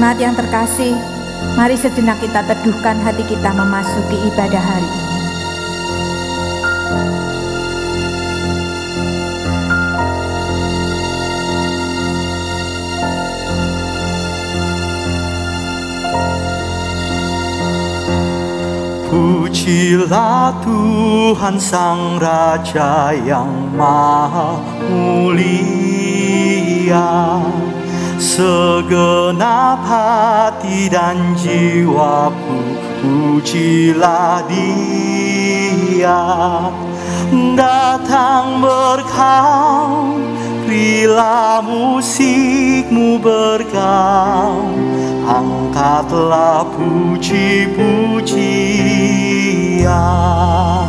Jemaat yang terkasih, mari sejenak kita teduhkan hati kita memasuki ibadah hari ini. Pujilah Tuhan Sang Raja yang Maha Mulia, segenap hati dan jiwaku pujilah Dia. Datang berkaum, berilah musikmu bergaung, angkatlah puji-pujian.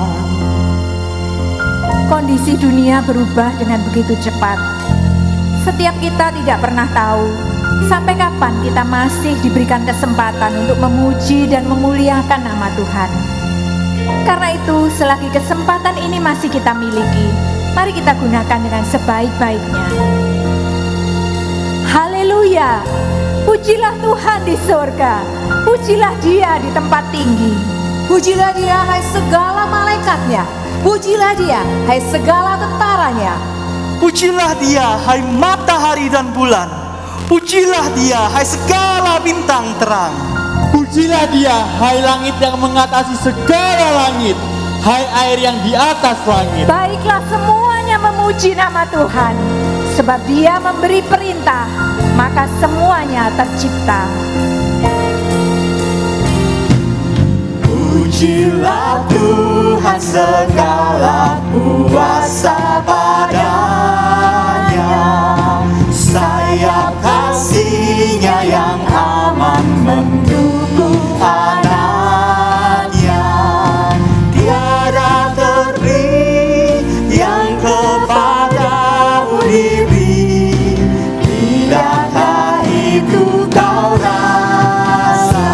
Kondisi dunia berubah dengan begitu cepat. Setiap kita tidak pernah tahu sampai kapan kita masih diberikan kesempatan untuk memuji dan memuliakan nama Tuhan. Karena itu, selagi kesempatan ini masih kita miliki, mari kita gunakan dengan sebaik-baiknya. Haleluya! Pujilah Tuhan di surga, pujilah Dia di tempat tinggi. Pujilah Dia, hai segala malaikatnya. Pujilah Dia, hai segala tentaranya. Pujilah Dia, hai matahari dan bulan. Pujilah Dia, hai segala bintang terang. Pujilah Dia, hai langit yang mengatasi segala langit, hai air yang di atas langit. Baiklah semuanya memuji nama Tuhan, sebab Dia memberi perintah, maka semuanya tercipta. Pujilah Tuhan segala kuasa padanya, sayap kasih-Nya yang aman mendukung anaknya. Tiada teri yang kepadamu diberi, tidakkah itu kau rasa?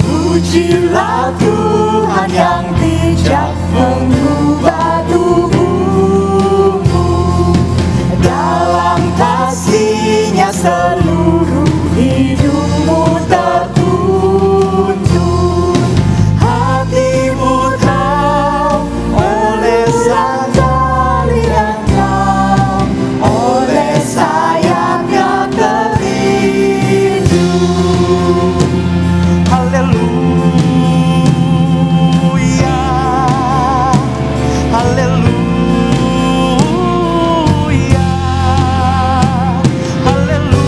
Pujilah Tuhan yang bijak mengubah tubuhmu, dalam kasih-Nya seluruh hidupmu tertuntun. Hatimu kau oleh tali engkau, oleh sayap-Nya terlindung. Haleluya, haleluya, haleluya,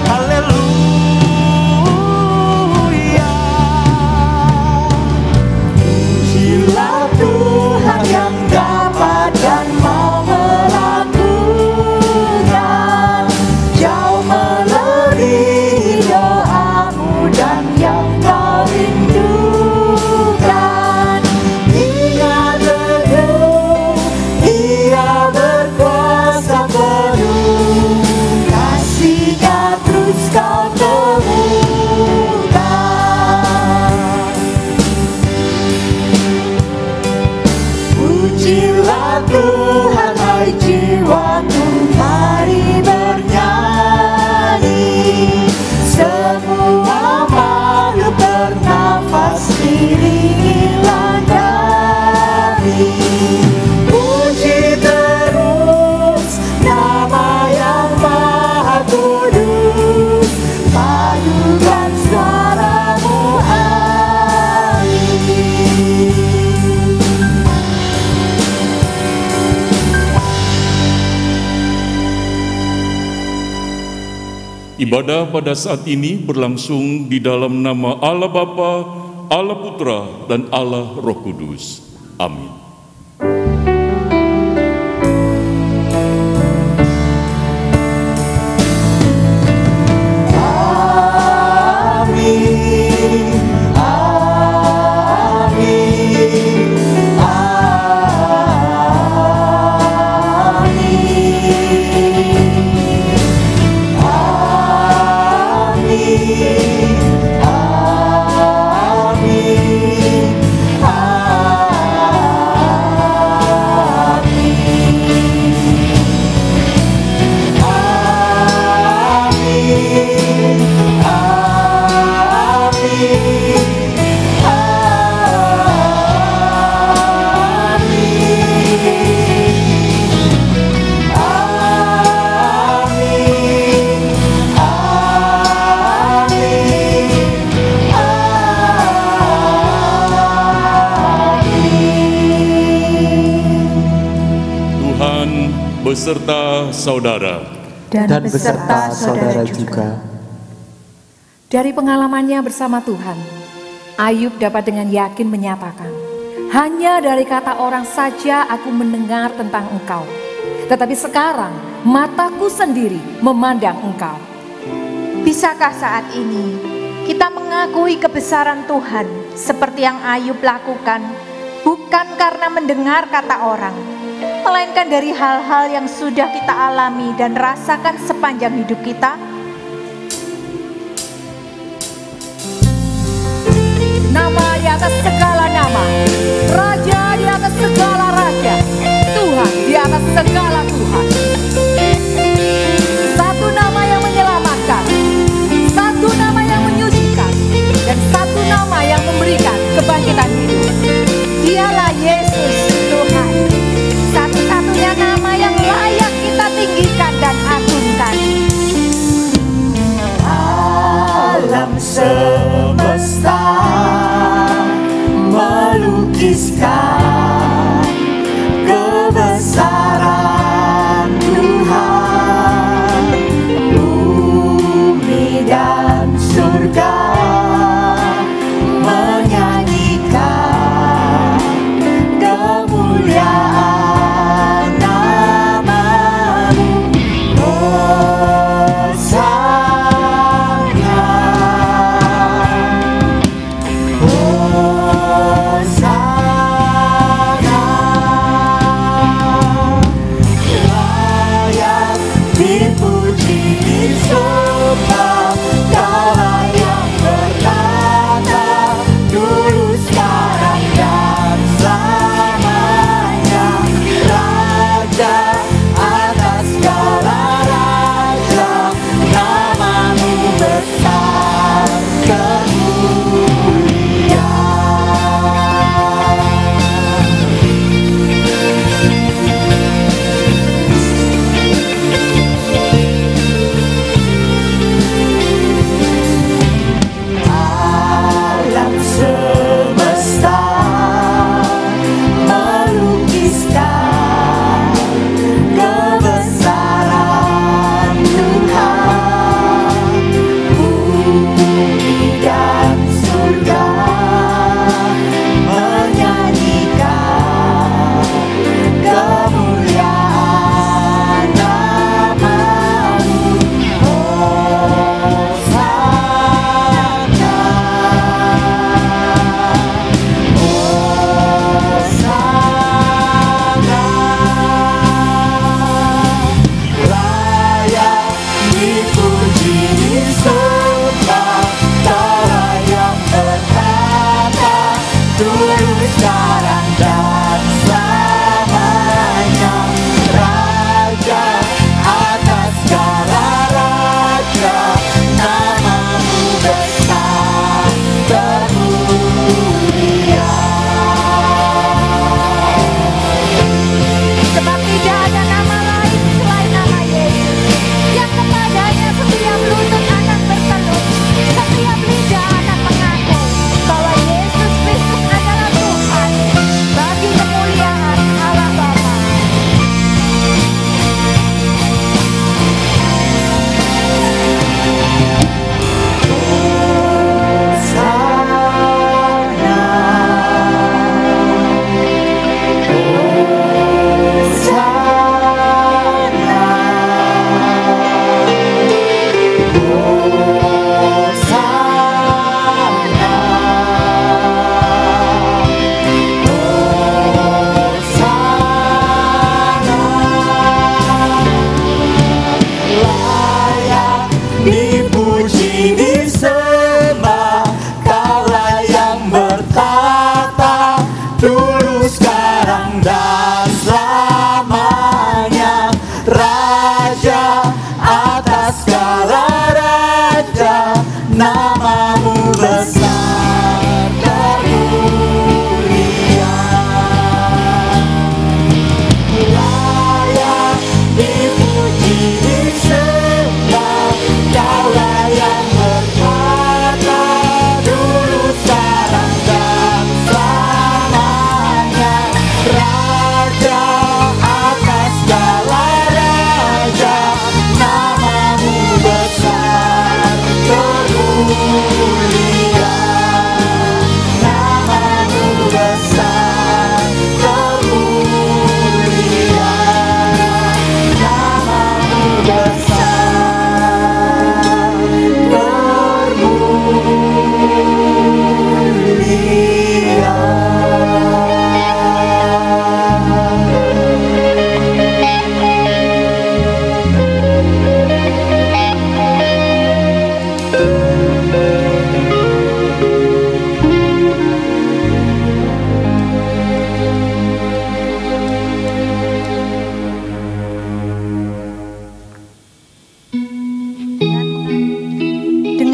haleluya. Pujilah Tuhan yang dapat dan mau melakukan, jauh melebihi doamu dan yang kau rindukan. Ingat teguh, Dia berkuasa penuh, kasih-Nya terus kau temukan. Pujilah Tuhan, hai jiwaku, mari bernyanyi. Semua makhluk bernafas, iringilah kami. Puji terus nama yang Maha Kudus, padukan suaramu amin. Ibadah pada saat ini berlangsung di dalam nama Allah Bapa, Allah Putra, dan Allah Roh Kudus. Amin. Amin. beserta saudara. dan beserta saudara juga. Dari pengalamannya bersama Tuhan, Ayub dapat dengan yakin menyatakan, hanya dari kata orang saja aku mendengar tentang Engkau. Tetapi sekarang mataku sendiri memandang Engkau. Bisakah saat ini kita mengakui kebesaran Tuhan seperti yang Ayub lakukan, bukan karena mendengar kata orang, melainkan dari hal-hal yang sudah kita alami dan rasakan sepanjang hidup kita? Nama di atas segala nama, Raja di atas segala raja, Tuhan di atas segala Tuhan. Satu nama yang menyelamatkan, satu nama yang menyucikan, dan satu nama yang memberikan kebangkitan hidup. Dialah Yesus Tuhan, satu-satunya nama yang layak kita tinggikan dan agungkan. Alam semesta melukiskan kebesaran Tuhan, bumi dan surga menyanyikan kemuliaan nama-Mu. Hosana,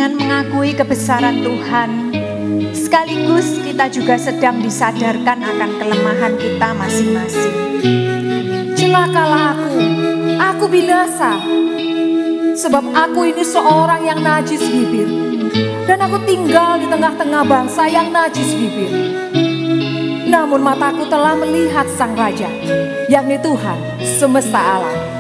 Dengan mengakui kebesaran Tuhan, sekaligus kita juga sedang disadarkan akan kelemahan kita masing-masing. Celakalah aku binasa, sebab aku ini seorang yang najis bibir, dan aku tinggal di tengah-tengah bangsa yang najis bibir. Namun mataku telah melihat Sang Raja, yakni Tuhan semesta alam.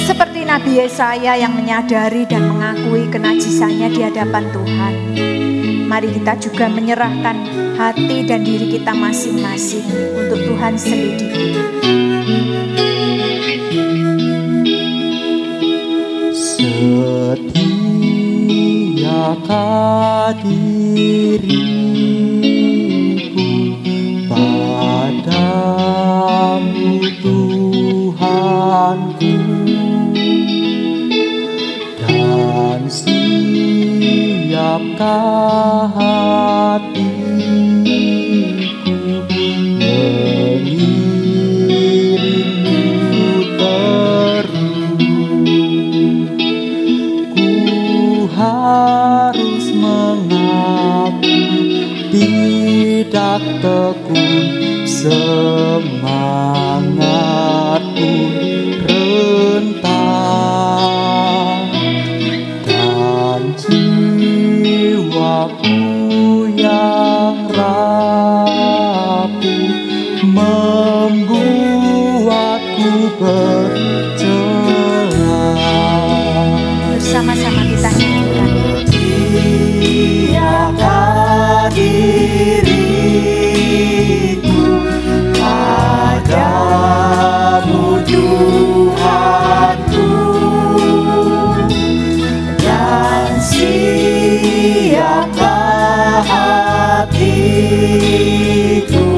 Seperti Nabi Yesaya yang menyadari dan mengakui kenajisannya di hadapan Tuhan, mari kita juga menyerahkan hati dan diri kita masing-masing untuk Tuhan selidiki. Setiakah diriku padamu Tuhanku, dan siapkah hatiku mengiringmu terus. Ku harus mengaku tidak tekun, semangatku rentang, dan jiwaku yang rapuh membuatku bercelah. Bersama-sama kita nyanyikan. Setiakah diriku padamu Tuhanku, dan siapkah hatiku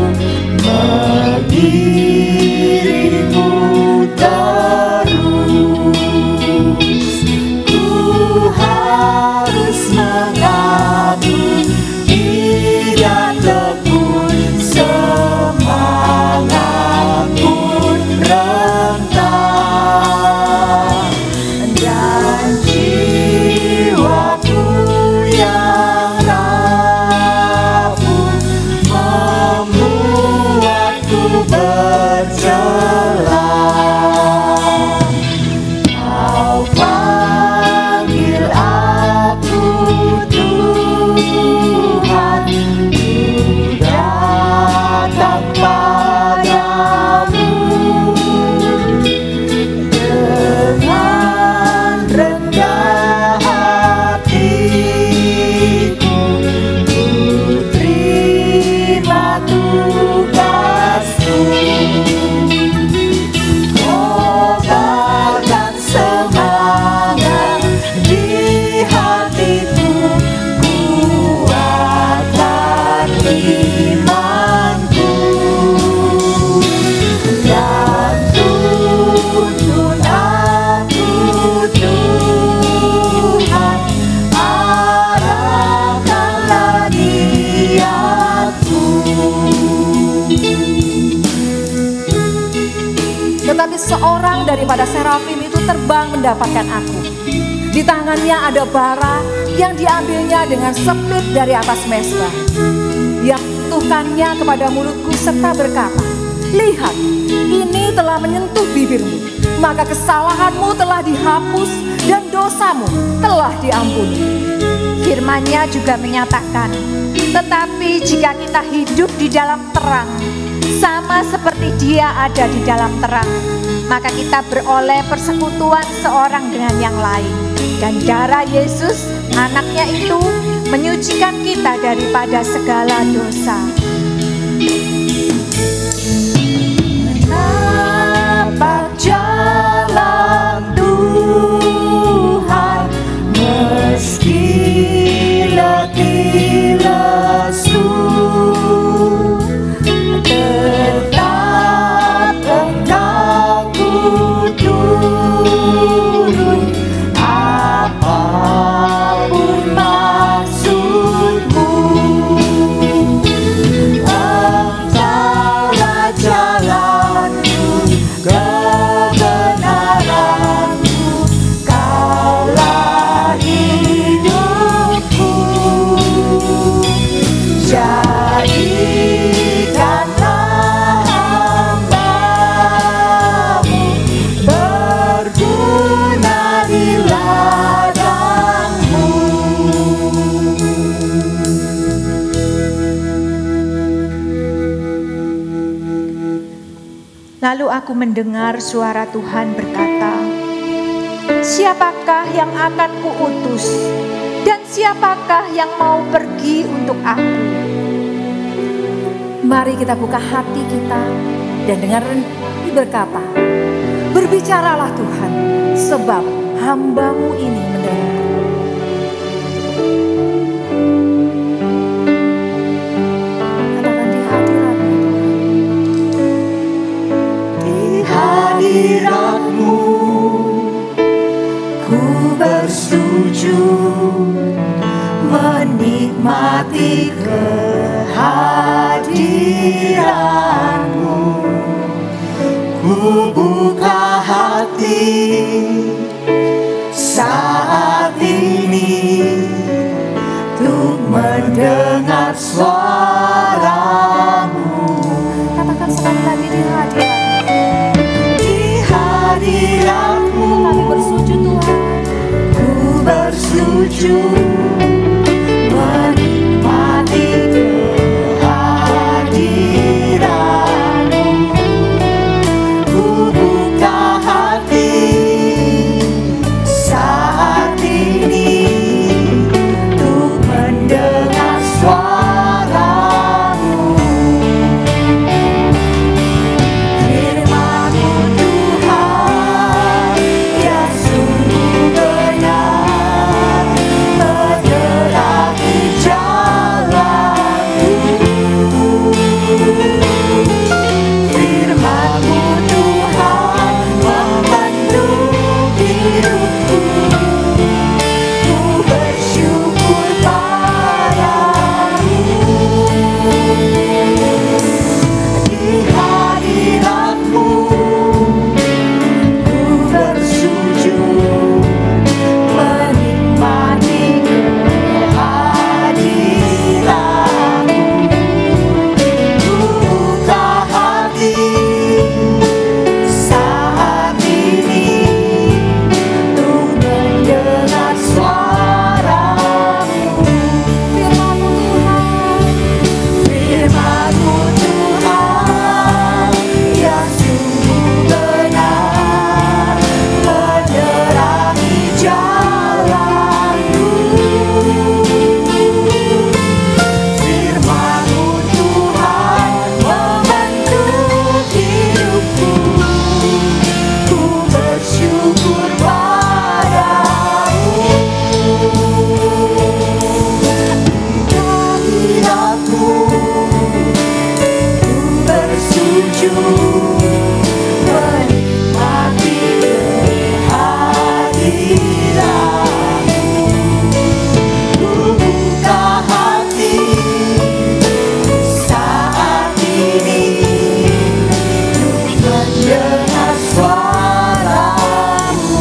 mengiringmu terus. Ku harus mengaku tidak tekun, semangat pun rentang, dan jiwaku yang rapuh membuatku bercelah. Kau panggil aku Tuhan, ku datang padamu dengan rendah hatiku. Ku terima tugasku, kobarkan semangat di hatiku, kuatkan imanku, dan tuntun aku Tuhan, arahkanlah niatku. Tetapi seorang daripada serafim itu terbang mendapatkan aku. Di tangannya ada bara yang diambilnya dengan sepit dari atas mezbah. Dia menyentuhkannya kepada mulutku serta berkata, "Lihat, ini telah menyentuh bibirmu, maka kesalahanmu telah dihapus dan dosamu telah diampuni." Firman-Nya juga menyatakan, tetapi jika kita hidup di dalam terang, sama seperti Dia ada di dalam terang, maka kita beroleh persekutuan seorang dengan yang lain, dan darah Yesus, Anak-Nya itu, menyucikan kita daripada segala dosa. Menapak jalan Tuhan, meski letih lesu, tetap Engkau ku turun, apapun maksudmu. Engkaulah jalanku, kebenaran Lalu aku mendengar suara Tuhan berkata, "Siapakah yang akan kuutus, dan siapakah yang mau pergi untuk aku?" Mari kita buka hati kita dan dengan rendah berkata, "Berbicaralah Tuhan, sebab hamba-Mu ini mendengar." Katakan di hadirat-Mu, Di hadirat-Mu ku bersujud menikmati kehadiran-Mu. Ku buka hati saat ini untuk mendengar suara-Mu. katakan sekali lagi di hadirat-Mu. Di hadirat-Mu Kami bersujud Tuhan, ku bersujud menikmati kehadiran-Mu. Ku buka hati saat ini untuk mendengar suara-Mu. Firman-Mu Tuhan, ya sungguh benar, menerangi jalanku. Firman-Mu Tuhan, membentuk hidupku. Ku bersyukur padamu. Di hadirat-Mu ku bersujud menikmati kehadiran-Mu. Ku buka hati saat ini untuk mendengar suara-Mu. firman-Mu Tuhan, Firman-Mu Tuhan, ya sungguh benar, menerangi jalanku. Firman-Mu Tuhan, membentuk hidupku. Ku bersyukur padamu. Di hadirat-Mu ku bersujud menikmati kehadiran-Mu. Ku buka hati saat ini untuk mendengar suara-Mu.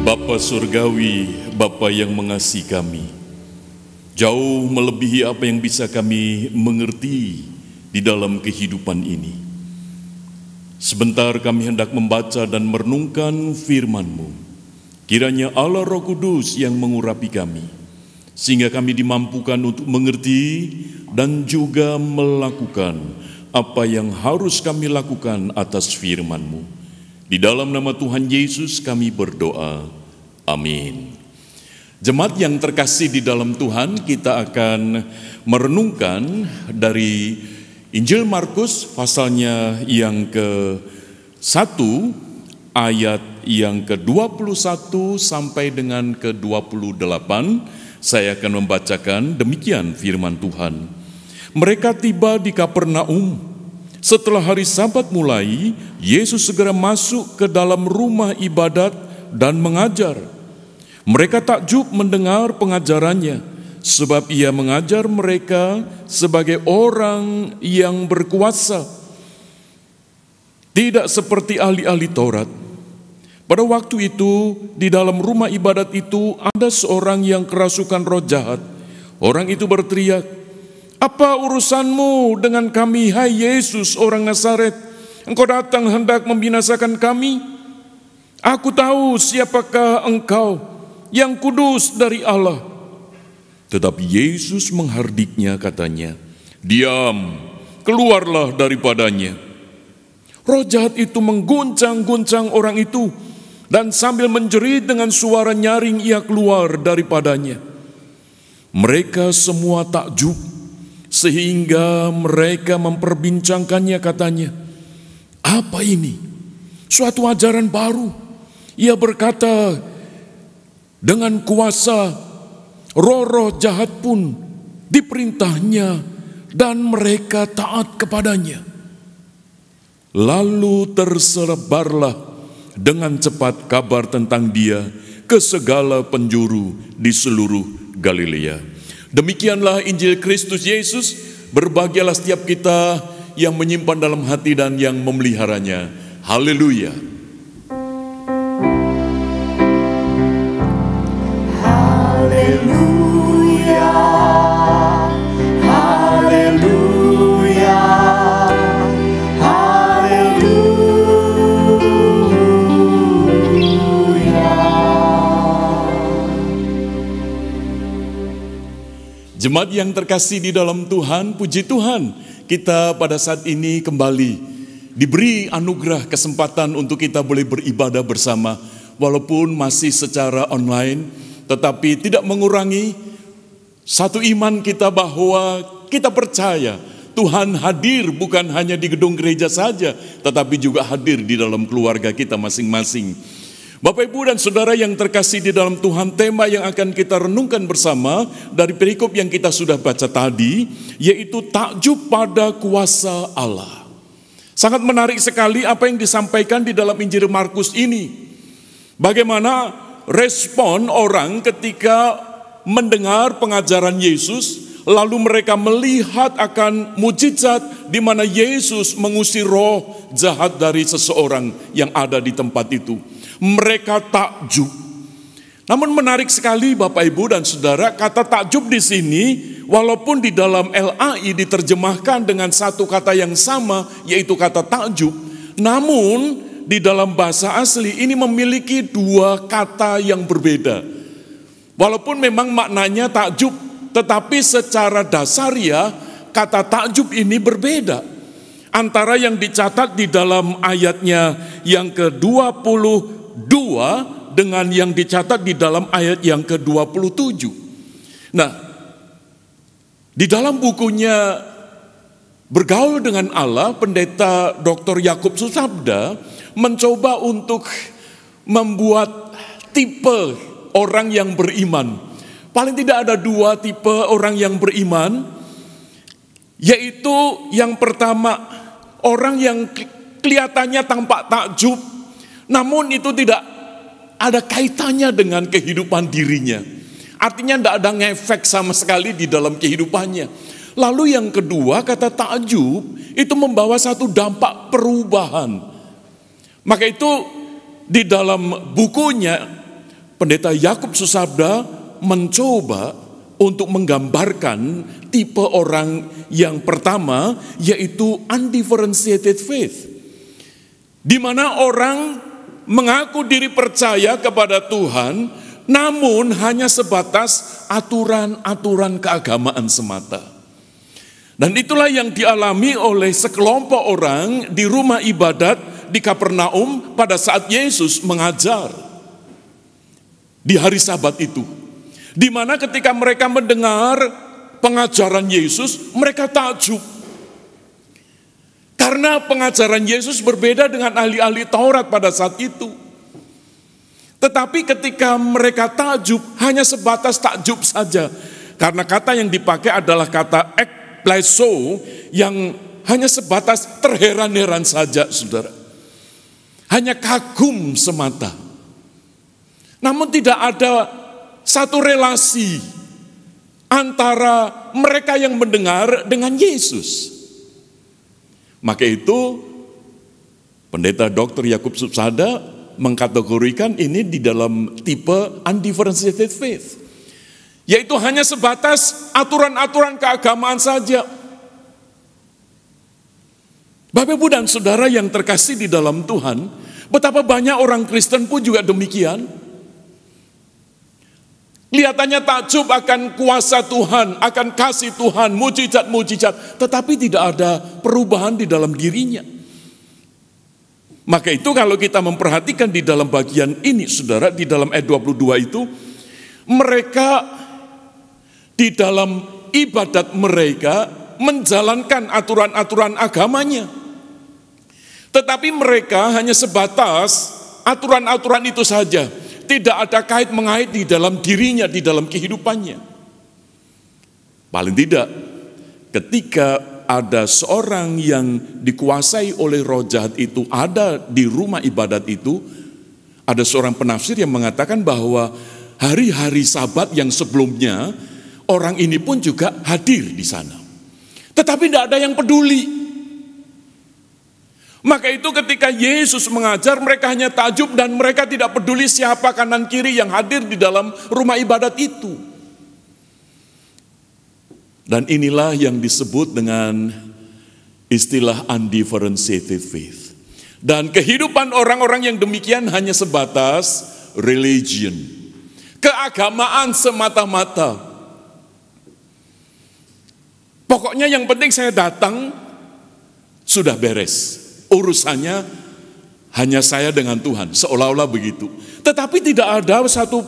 Bapa Surgawi, Bapa yang mengasihi kami, jauh melebihi apa yang bisa kami mengerti di dalam kehidupan ini. Sebentar kami hendak membaca dan merenungkan firman-Mu. Kiranya Allah Roh Kudus yang mengurapi kami, sehingga kami dimampukan untuk mengerti dan juga melakukan apa yang harus kami lakukan atas firman-Mu. Di dalam nama Tuhan Yesus kami berdoa. Amin. Jemaat yang terkasih di dalam Tuhan, kita akan merenungkan dari Injil Markus pasalnya yang ke-1 ayat yang ke-21 sampai dengan ke-28. Saya akan membacakan demikian firman Tuhan. Mereka tiba di Kapernaum. Setelah hari Sabat mulai, Yesus segera masuk ke dalam rumah ibadat dan mengajar. Mereka takjub mendengar pengajarannya, sebab ia mengajar mereka sebagai orang yang berkuasa, tidak seperti ahli-ahli Taurat. Pada waktu itu, di dalam rumah ibadat itu ada seorang yang kerasukan roh jahat. Orang itu berteriak, "Apa urusanmu dengan kami, hai Yesus, orang Nazaret? Engkau datang hendak membinasakan kami? Aku tahu siapakah engkau, yang kudus dari Allah." Tetapi Yesus menghardiknya, katanya, "Diam, keluarlah daripadanya." Roh jahat itu mengguncang-guncang orang itu, dan sambil menjerit dengan suara nyaring ia keluar daripadanya. Mereka semua takjub, sehingga mereka memperbincangkannya, katanya, "Apa ini? Suatu ajaran baru." Ia berkata, dengan kuasa roh-roh jahat pun diperintahnya, dan mereka taat kepadanya. Lalu tersebarlah dengan cepat kabar tentang dia ke segala penjuru di seluruh Galilea. Demikianlah Injil Kristus Yesus. Berbahagialah setiap kita yang menyimpan dalam hati dan yang memeliharanya. Haleluya. Haleluya, haleluya, haleluya. Jemaat yang terkasih di dalam Tuhan, puji Tuhan, kita pada saat ini kembali diberi anugerah kesempatan untuk kita boleh beribadah bersama, walaupun masih secara online. Tetapi tidak mengurangi satu iman kita bahwa kita percaya Tuhan hadir bukan hanya di gedung gereja saja, tetapi juga hadir di dalam keluarga kita masing-masing. Bapak, Ibu, dan Saudara yang terkasih di dalam Tuhan, tema yang akan kita renungkan bersama dari perikop yang kita sudah baca tadi, yaitu takjub pada kuasa Allah. Sangat menarik sekali apa yang disampaikan di dalam Injil Markus ini. Bagaimana respon orang ketika mendengar pengajaran Yesus, lalu mereka melihat akan mujizat di mana Yesus mengusir roh jahat dari seseorang yang ada di tempat itu. Mereka takjub. Namun menarik sekali Bapak, Ibu, dan Saudara, kata takjub di sini walaupun di dalam LAI diterjemahkan dengan satu kata yang sama, yaitu kata takjub, namun di dalam bahasa asli ini memiliki dua kata yang berbeda. Walaupun memang maknanya takjub, tetapi secara dasariah kata takjub ini berbeda. Antara yang dicatat di dalam ayatnya yang ke-22 dengan yang dicatat di dalam ayat yang ke-27. Nah, di dalam bukunya Bergaul dengan Allah, Pendeta Dr. Yakub Susabda mencoba untuk membuat tipe orang yang beriman. Paling tidak ada dua tipe orang yang beriman, yaitu yang pertama, orang yang kelihatannya tampak takjub, namun itu tidak ada kaitannya dengan kehidupan dirinya. Artinya tidak ada ngefek sama sekali di dalam kehidupannya. Lalu yang kedua, kata takjub itu membawa satu dampak perubahan. Maka itu di dalam bukunya Pendeta Yakub Susabda mencoba untuk menggambarkan tipe orang yang pertama, yaitu undifferentiated faith. Di mana orang mengaku diri percaya kepada Tuhan, namun hanya sebatas aturan-aturan keagamaan semata. Dan itulah yang dialami oleh sekelompok orang di rumah ibadat di Kapernaum pada saat Yesus mengajar di hari Sabat itu. Di mana ketika mereka mendengar pengajaran Yesus, mereka takjub. Karena pengajaran Yesus berbeda dengan ahli-ahli Taurat pada saat itu. Tetapi ketika mereka takjub, hanya sebatas takjub saja. Karena kata yang dipakai adalah kata ekpleso, yang hanya sebatas terheran-heran saja, saudara. Hanya kagum semata. Namun tidak ada satu relasi antara mereka yang mendengar dengan Yesus. Maka itu Pendeta Dr. Yakub Susabda mengkategorikan ini di dalam tipe undifferentiated faith, yaitu hanya sebatas aturan-aturan keagamaan saja. Bapak, Ibu, dan Saudara yang terkasih di dalam Tuhan, betapa banyak orang Kristen pun juga demikian. Kelihatannya takjub akan kuasa Tuhan, akan kasih Tuhan, mujizat-mujizat, tetapi tidak ada perubahan di dalam dirinya. Maka itu kalau kita memperhatikan di dalam bagian ini, saudara, di dalam ayat 22 itu, mereka di dalam ibadat mereka menjalankan aturan-aturan agamanya. Tetapi mereka hanya sebatas aturan-aturan itu saja. Tidak ada kait mengait di dalam dirinya, di dalam kehidupannya. Paling tidak, ketika ada seorang yang dikuasai oleh roh jahat itu ada di rumah ibadat itu, ada seorang penafsir yang mengatakan bahwa hari-hari Sabat yang sebelumnya, orang ini pun juga hadir di sana. Tetapi tidak ada yang peduli. Maka itu ketika Yesus mengajar, mereka hanya takjub dan mereka tidak peduli siapa kanan kiri yang hadir di dalam rumah ibadat itu. Dan inilah yang disebut dengan istilah undifferentiated faith. Dan kehidupan orang-orang yang demikian hanya sebatas religion, keagamaan semata-mata. Pokoknya yang penting saya datang, sudah beres. Urusannya hanya saya dengan Tuhan, seolah-olah begitu. Tetapi tidak ada satu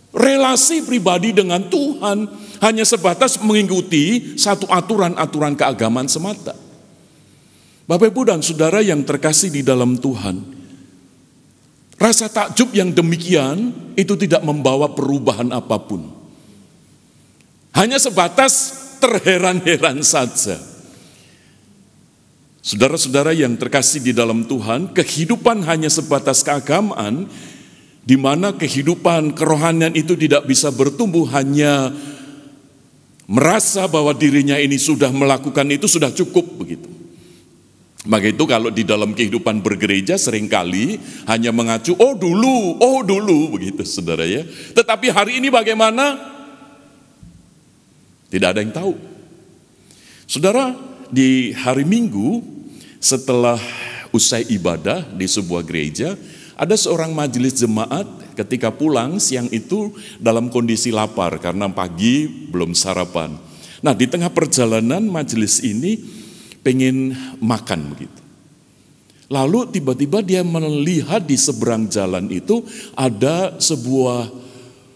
relasi pribadi dengan Tuhan, hanya sebatas mengikuti satu aturan-aturan keagamaan semata. Bapak, Ibu, dan Saudara yang terkasih di dalam Tuhan, rasa takjub yang demikian itu tidak membawa perubahan apapun. Hanya sebatas terheran-heran saja. Saudara-saudara yang terkasih di dalam Tuhan, kehidupan hanya sebatas keagamaan, di mana kehidupan kerohanian itu tidak bisa bertumbuh, hanya merasa bahwa dirinya ini sudah melakukan itu sudah cukup begitu. Maka itu kalau di dalam kehidupan bergereja seringkali hanya mengacu oh dulu begitu, saudara ya. Tetapi hari ini bagaimana? Tidak ada yang tahu. Saudara, di hari Minggu setelah usai ibadah di sebuah gereja, ada seorang majelis jemaat ketika pulang siang itu dalam kondisi lapar karena pagi belum sarapan. Nah, di tengah perjalanan majelis ini pengen makan begitu. Lalu tiba-tiba dia melihat di seberang jalan itu ada sebuah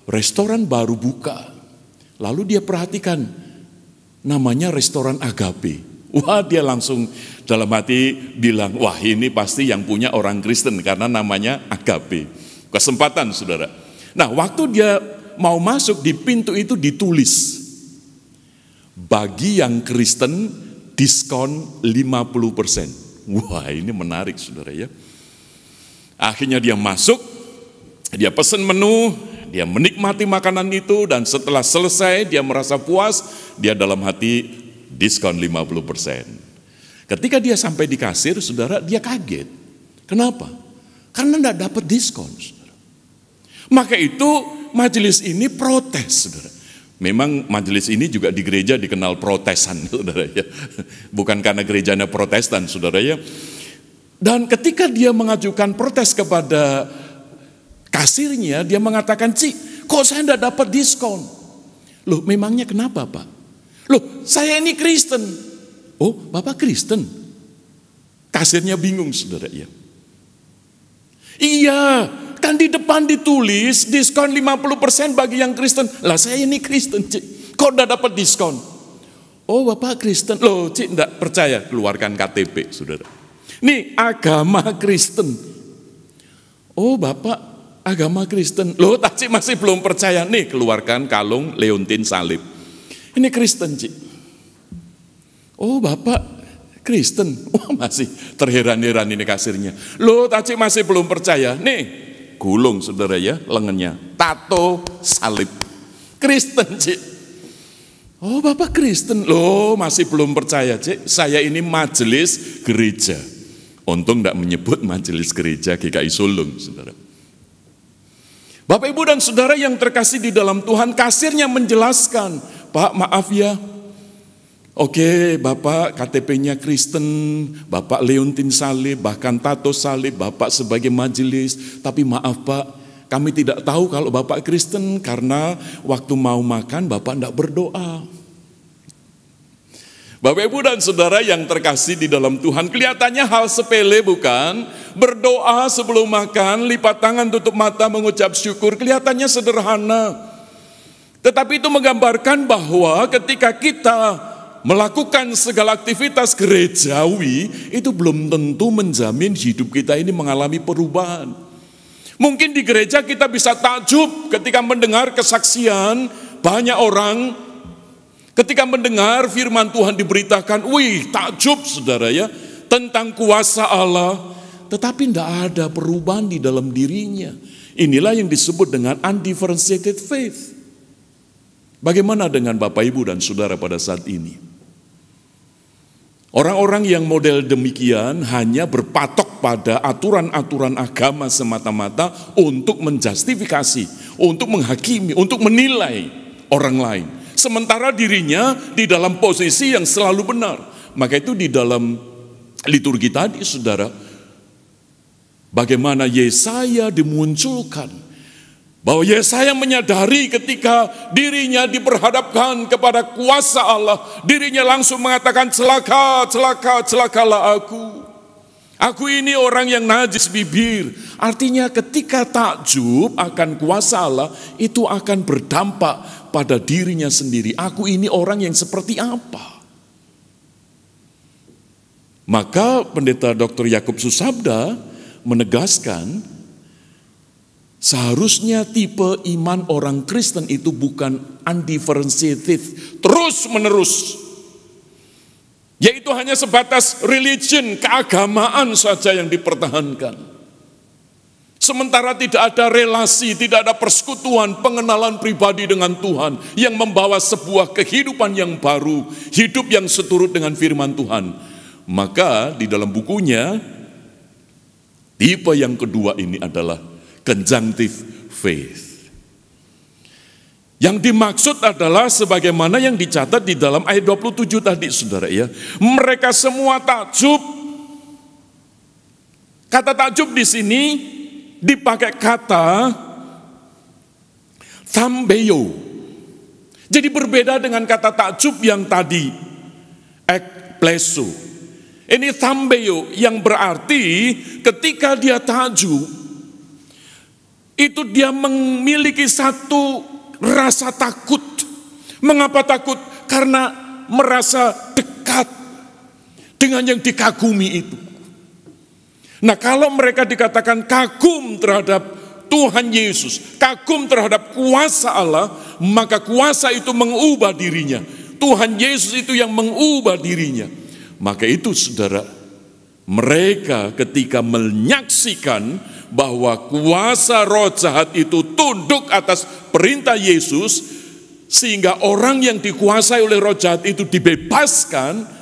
restoran baru buka. Lalu dia perhatikan, namanya restoran Agape. Wah, dia langsung dalam hati bilang, wah ini pasti yang punya orang Kristen karena namanya Agape. Kesempatan, saudara. Nah, waktu dia mau masuk di pintu itu ditulis, bagi yang Kristen diskon 50%. Wah, ini menarik, saudara ya. Akhirnya dia masuk, dia pesan menu, dia menikmati makanan itu, dan setelah selesai dia merasa puas, dia dalam hati diskon 50%. Ketika dia sampai di kasir, saudara, dia kaget. Kenapa? Karena tidak dapat diskon, saudara. Maka itu majelis ini protes, saudara. Memang majelis ini juga di gereja dikenal protesan, saudara ya. Bukan karena gerejanya Protestan, saudara ya. Dan ketika dia mengajukan protes kepada kasirnya, dia mengatakan, "Cik, kok saya tidak dapat diskon?" Loh, memangnya kenapa, Pak? Loh, saya ini Kristen. Oh, Bapak Kristen? Kasirnya bingung, saudara ya. Iya, kan di depan ditulis diskon 50% bagi yang Kristen. Lah, saya ini Kristen, Cik. Kok udah dapat diskon? Oh, Bapak Kristen. Loh, Cik, enggak percaya, keluarkan KTP, saudara. Nih, agama Kristen. Oh, Bapak agama Kristen. Loh, Cik masih belum percaya. Nih, keluarkan kalung Leontin salib. Ini Kristen, Cik. Oh, Bapak Kristen. Wah, masih terheran-heran ini kasirnya. Loh, Cik masih belum percaya. Nih, gulung, saudara ya, lengannya. Tato salib. Kristen, Cik. Oh, Bapak Kristen. Loh, masih belum percaya, Cik. Saya ini majelis gereja. Untung tidak menyebut majelis gereja GKI Sulung, saudara. Bapak, Ibu, dan saudara yang terkasih di dalam Tuhan, kasirnya menjelaskan, Pak, maaf ya. Oke, Bapak KTP-nya Kristen, Bapak Leontin salib, bahkan tato salib, Bapak sebagai majelis. Tapi maaf, Pak, Kami tidak tahu kalau Bapak Kristen karena waktu mau makan Bapak tidak berdoa. Bapak Ibu dan Saudara yang terkasih di dalam Tuhan, kelihatannya hal sepele bukan? Berdoa sebelum makan, lipat tangan, tutup mata, mengucap syukur, kelihatannya sederhana. Tetapi itu menggambarkan bahwa ketika kita melakukan segala aktivitas gerejawi, itu belum tentu menjamin hidup kita ini mengalami perubahan. Mungkin di gereja kita bisa takjub ketika mendengar kesaksian banyak orang, ketika mendengar firman Tuhan diberitakan, wih takjub saudara ya, tentang kuasa Allah, tetapi tidak ada perubahan di dalam dirinya. Inilah yang disebut dengan undifferentiated faith. Bagaimana dengan Bapak Ibu dan Saudara pada saat ini? Orang-orang yang model demikian hanya berpatok pada aturan-aturan agama semata-mata untuk menjustifikasi, untuk menghakimi, untuk menilai orang lain. Sementara dirinya di dalam posisi yang selalu benar. Maka itu di dalam liturgi tadi saudara, bagaimana Yesaya dimunculkan. Bahwa Yesaya menyadari ketika dirinya diperhadapkan kepada kuasa Allah, dirinya langsung mengatakan celaka, celaka, celakalah aku. Aku ini orang yang najis bibir. Artinya ketika takjub akan kuasa Allah, itu akan berdampak pada dirinya sendiri. Aku ini orang yang seperti apa? Maka Pendeta Dr. Yakub Susabda menegaskan, seharusnya tipe iman orang Kristen itu bukan undifferentiated, terus menerus. Yaitu hanya sebatas religion, keagamaan saja yang dipertahankan. Sementara tidak ada relasi, tidak ada persekutuan, pengenalan pribadi dengan Tuhan yang membawa sebuah kehidupan yang baru, hidup yang seturut dengan firman Tuhan. Maka di dalam bukunya, tipe yang kedua ini adalah conjunctive faith. Yang dimaksud adalah sebagaimana yang dicatat di dalam ayat 27 tadi saudara ya. Mereka semua takjub. Kata takjub di sini dipakai kata thambeo. Jadi berbeda dengan kata takjub yang tadi ekpleso. Ini thambeo yang berarti ketika dia takjub itu dia memiliki satu rasa takut. Mengapa takut? Karena merasa dekat dengan yang dikagumi itu. Nah, kalau mereka dikatakan kagum terhadap Tuhan Yesus, kagum terhadap kuasa Allah, maka kuasa itu mengubah dirinya. Tuhan Yesus itu yang mengubah dirinya. Maka itu saudara, mereka ketika menyaksikan bahwa kuasa roh jahat itu tunduk atas perintah Yesus, sehingga orang yang dikuasai oleh roh jahat itu dibebaskan,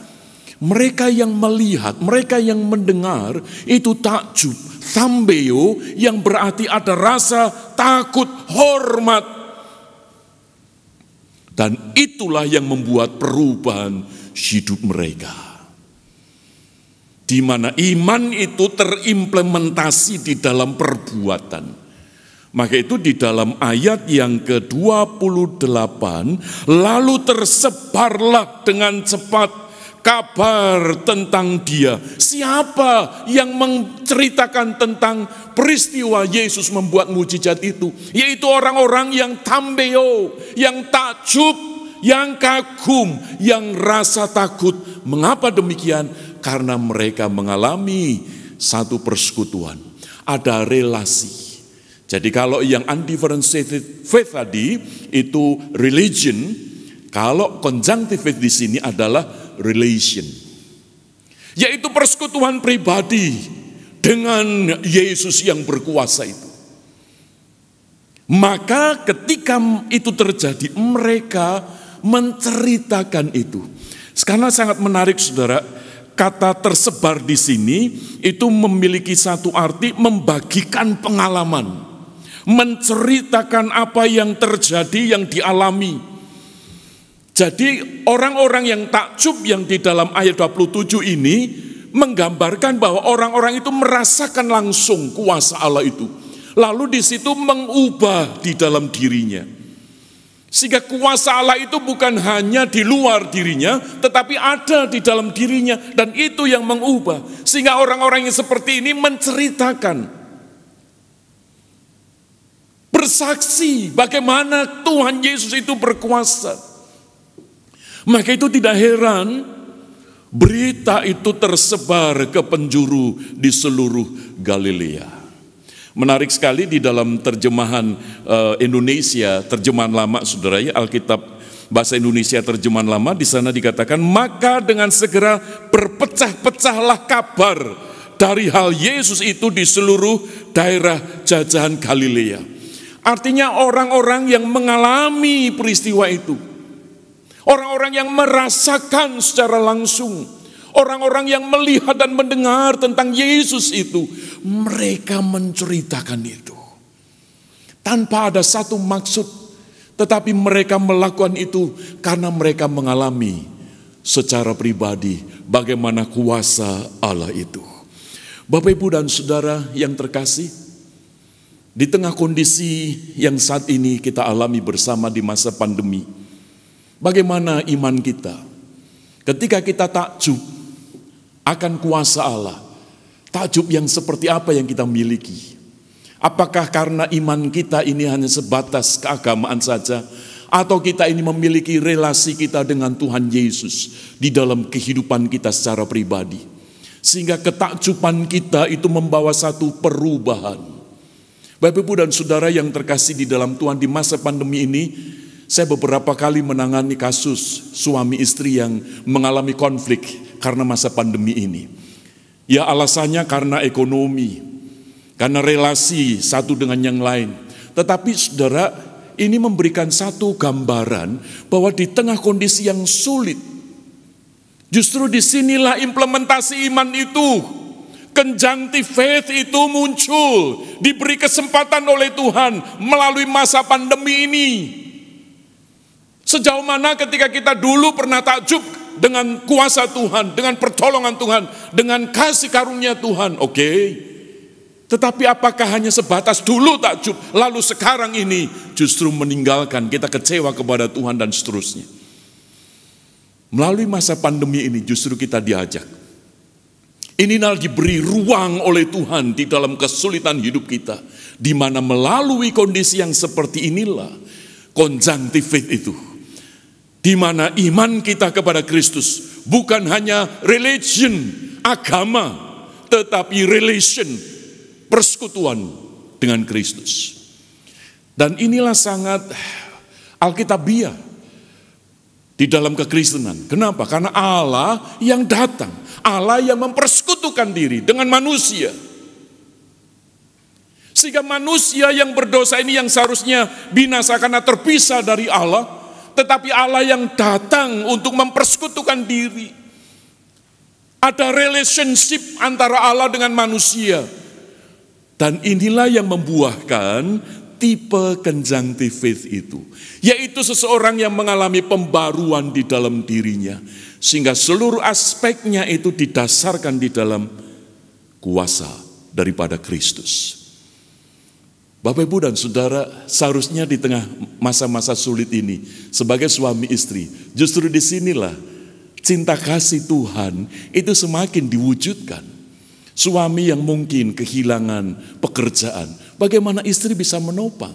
mereka yang melihat, mereka yang mendengar itu takjub, thambeo, yang berarti ada rasa takut, hormat. Dan itulah yang membuat perubahan hidup mereka. Di mana iman itu terimplementasi di dalam perbuatan. Maka itu di dalam ayat yang ke-28, lalu tersebarlah dengan cepat kabar tentang dia. Siapa yang menceritakan tentang peristiwa Yesus membuat mujizat itu? Yaitu orang-orang yang thambeo, yang takjub, yang kagum, yang rasa takut. Mengapa demikian? Karena mereka mengalami satu persekutuan, ada relasi. Jadi kalau yang undifferentiated faith tadi itu religion, kalau conjunctive faith di sini adalah relation, yaitu persekutuan pribadi dengan Yesus yang berkuasa itu. Maka ketika itu terjadi, mereka menceritakan itu. Sekarang sangat menarik saudara, kata tersebar di sini itu memiliki satu arti membagikan pengalaman, menceritakan apa yang terjadi, yang dialami. Jadi orang-orang yang takjub yang di dalam ayat 27 ini menggambarkan bahwa orang-orang itu merasakan langsung kuasa Allah itu. Lalu di situ mengubah di dalam dirinya. Sehingga kuasa Allah itu bukan hanya di luar dirinya, tetapi ada di dalam dirinya. Dan itu yang mengubah. Sehingga orang-orang yang seperti ini menceritakan, bersaksi bagaimana Tuhan Yesus itu berkuasa. Maka itu tidak heran berita itu tersebar ke penjuru di seluruh Galilea. Menarik sekali di dalam terjemahan Indonesia, terjemahan lama saudara ya, Alkitab bahasa Indonesia terjemahan lama, di sana dikatakan, maka dengan segera berpecah-pecahlah kabar dari hal Yesus itu di seluruh daerah jajahan Galilea. Artinya orang-orang yang mengalami peristiwa itu, orang-orang yang merasakan secara langsung, orang-orang yang melihat dan mendengar tentang Yesus itu, mereka menceritakan itu. Tanpa ada satu maksud, tetapi mereka melakukan itu karena mereka mengalami secara pribadi bagaimana kuasa Allah itu. Bapak, Ibu, dan Saudara yang terkasih, di tengah kondisi yang saat ini kita alami bersama di masa pandemi, bagaimana iman kita ketika kita takjub akan kuasa Allah? Takjub yang seperti apa yang kita miliki? Apakah karena iman kita ini hanya sebatas keagamaan saja, atau kita ini memiliki relasi kita dengan Tuhan Yesus di dalam kehidupan kita secara pribadi, sehingga ketakjuban kita itu membawa satu perubahan? Bapak, Ibu, dan Saudara yang terkasih di dalam Tuhan, di masa pandemi ini saya beberapa kali menangani kasus suami istri yang mengalami konflik karena masa pandemi ini. Ya, alasannya karena ekonomi, karena relasi satu dengan yang lain. Tetapi saudara, ini memberikan satu gambaran bahwa di tengah kondisi yang sulit, justru disinilah implementasi iman itu, conjunctive faith itu muncul, diberi kesempatan oleh Tuhan melalui masa pandemi ini. Sejauh mana ketika kita dulu pernah takjub dengan kuasa Tuhan, dengan pertolongan Tuhan, dengan kasih karunia Tuhan, oke. Tetapi apakah hanya sebatas dulu takjub, lalu sekarang ini justru meninggalkan, kita kecewa kepada Tuhan dan seterusnya. Melalui masa pandemi ini justru kita diajak. Inilah diberi ruang oleh Tuhan di dalam kesulitan hidup kita, di mana melalui kondisi yang seperti inilah conjunctive faith itu, di mana iman kita kepada Kristus bukan hanya religion, agama, tetapi relation, persekutuan dengan Kristus. Dan inilah sangat alkitabiah di dalam kekristenan. Kenapa? Karena Allah yang datang, Allah yang mempersekutukan diri dengan manusia. Sehingga manusia yang berdosa ini yang seharusnya binasa karena terpisah dari Allah, tetapi Allah yang datang untuk mempersekutukan diri. Ada relationship antara Allah dengan manusia. Dan inilah yang membuahkan tipe conjunctive faith itu, yaitu seseorang yang mengalami pembaruan di dalam dirinya, sehingga seluruh aspeknya itu didasarkan di dalam kuasa daripada Kristus. Bapak, Ibu, dan Saudara, seharusnya di tengah masa-masa sulit ini, sebagai suami istri, justru disinilah cinta kasih Tuhan itu semakin diwujudkan. Suami yang mungkin kehilangan pekerjaan, bagaimana istri bisa menopang?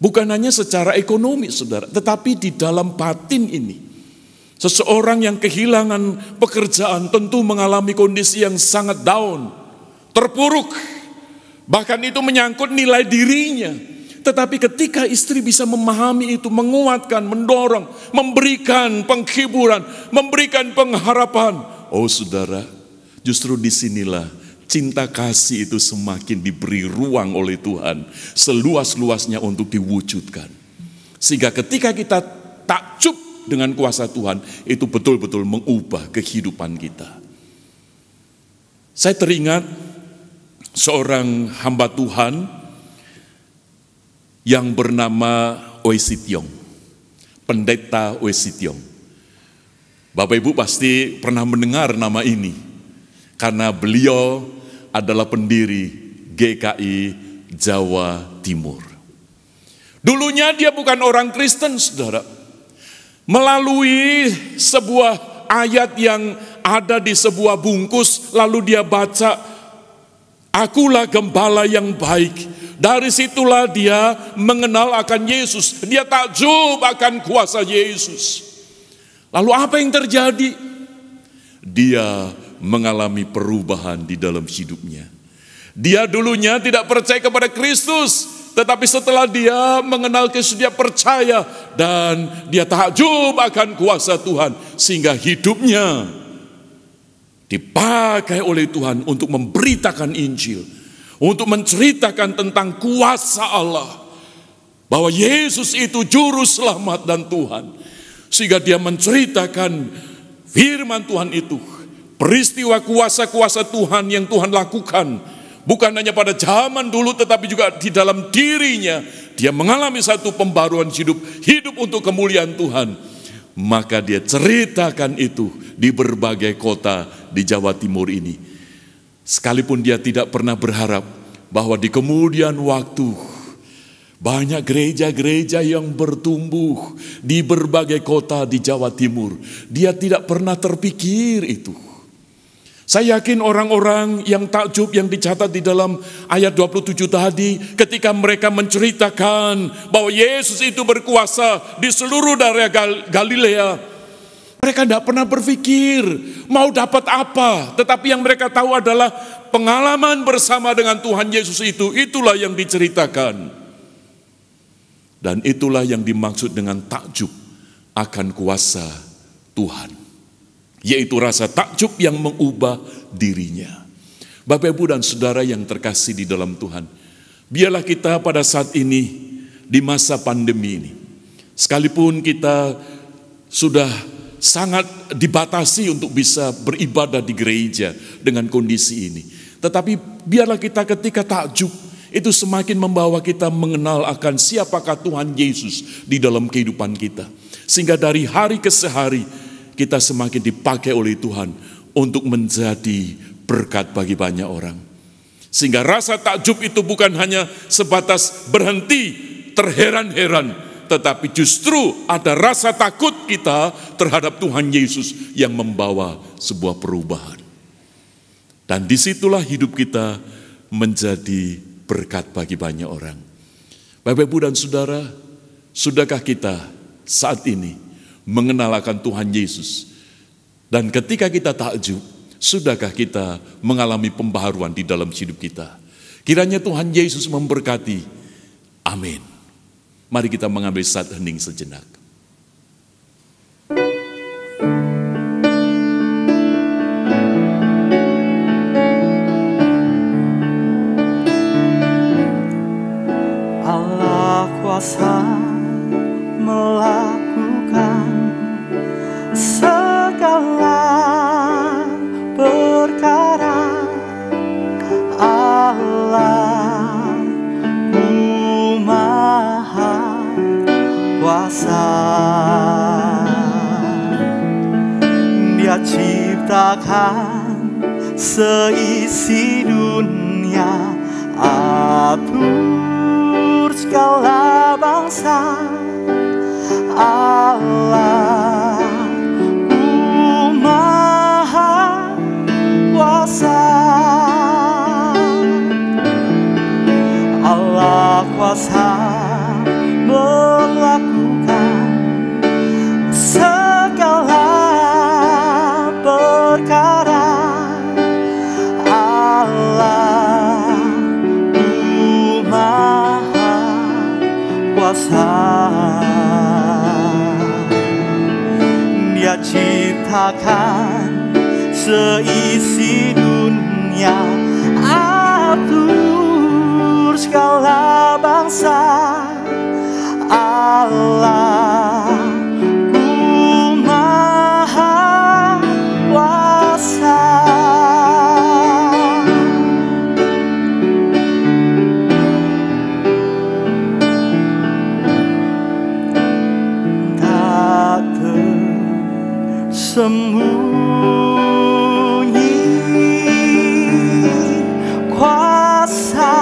Bukan hanya secara ekonomi, saudara, tetapi di dalam batin ini. Seseorang yang kehilangan pekerjaan tentu mengalami kondisi yang sangat down, terpuruk. Bahkan itu menyangkut nilai dirinya. Tetapi ketika istri bisa memahami itu, menguatkan, mendorong, memberikan penghiburan, memberikan pengharapan. Oh saudara, justru disinilah cinta kasih itu semakin diberi ruang oleh Tuhan, seluas-luasnya untuk diwujudkan. Sehingga ketika kita takjub dengan kuasa Tuhan, itu betul-betul mengubah kehidupan kita. Saya teringat seorang hamba Tuhan yang bernama Oe Sitiong, pendeta Oe Sitiong. Bapak Ibu pasti pernah mendengar nama ini, karena beliau adalah pendiri GKI Jawa Timur. Dulunya dia bukan orang Kristen, saudara. Melalui sebuah ayat yang ada di sebuah bungkus, lalu dia baca, "Akulah gembala yang baik." Dari situlah dia mengenal akan Yesus. Dia takjub akan kuasa Yesus. Lalu apa yang terjadi? Dia mengalami perubahan di dalam hidupnya. Dia dulunya tidak percaya kepada Kristus, tetapi setelah dia mengenal Kristus, dia percaya dan dia takjub akan kuasa Tuhan, sehingga hidupnya dipakai oleh Tuhan untuk memberitakan Injil, untuk menceritakan tentang kuasa Allah, bahwa Yesus itu juru selamat dan Tuhan. Sehingga dia menceritakan firman Tuhan itu, peristiwa kuasa-kuasa Tuhan yang Tuhan lakukan, bukan hanya pada zaman dulu, tetapi juga di dalam dirinya. Dia mengalami satu pembaruan hidup untuk kemuliaan Tuhan. Maka dia ceritakan itu di berbagai kota di Jawa Timur ini. Sekalipun dia tidak pernah berharap bahwa di kemudian waktu banyak gereja-gereja yang bertumbuh di berbagai kota di Jawa Timur. Dia tidak pernah terpikir itu. Saya yakin orang-orang yang takjub yang dicatat di dalam ayat 27 tadi, ketika mereka menceritakan bahwa Yesus itu berkuasa di seluruh daerah Galilea, mereka tidak pernah berpikir mau dapat apa. Tetapi yang mereka tahu adalah pengalaman bersama dengan Tuhan Yesus itulah yang diceritakan. Dan itulah yang dimaksud dengan takjub akan kuasa Tuhan. Yaitu rasa takjub yang mengubah dirinya. Bapak, Ibu, dan Saudara yang terkasih di dalam Tuhan, biarlah kita pada saat ini, di masa pandemi ini, sekalipun kita sudah sangat dibatasi untuk bisa beribadah di gereja dengan kondisi ini, tetapi biarlah kita ketika takjub, itu semakin membawa kita mengenal akan siapakah Tuhan Yesus di dalam kehidupan kita. Sehingga dari hari ke hari, kita semakin dipakai oleh Tuhan untuk menjadi berkat bagi banyak orang. Sehingga rasa takjub itu bukan hanya sebatas berhenti terheran-heran, tetapi justru ada rasa takut kita terhadap Tuhan Yesus yang membawa sebuah perubahan. Dan disitulah hidup kita menjadi berkat bagi banyak orang. Bapak, Ibu, dan Saudara, sudahkah kita saat ini mengenal akan Tuhan Yesus? Dan ketika kita takjub, sudahkah kita mengalami pembaharuan di dalam hidup kita? Kiranya Tuhan Yesus memberkati. Amin. Mari kita mengambil saat hening sejenak. Kuasa melakukan segala perkara. Allah-Ku Maha Kuasa. Dia ciptakan seisi dunia, atur segala bangsa. Allah-Ku Maha Kuasa. Allah kuasa melakukan segala perkara. Allah-Ku Maha Kuasa. Dia ciptakan seisi dunia, atur segala bangsa. Allah-Ku Maha Kuasa. Tak tersembunyi kuasa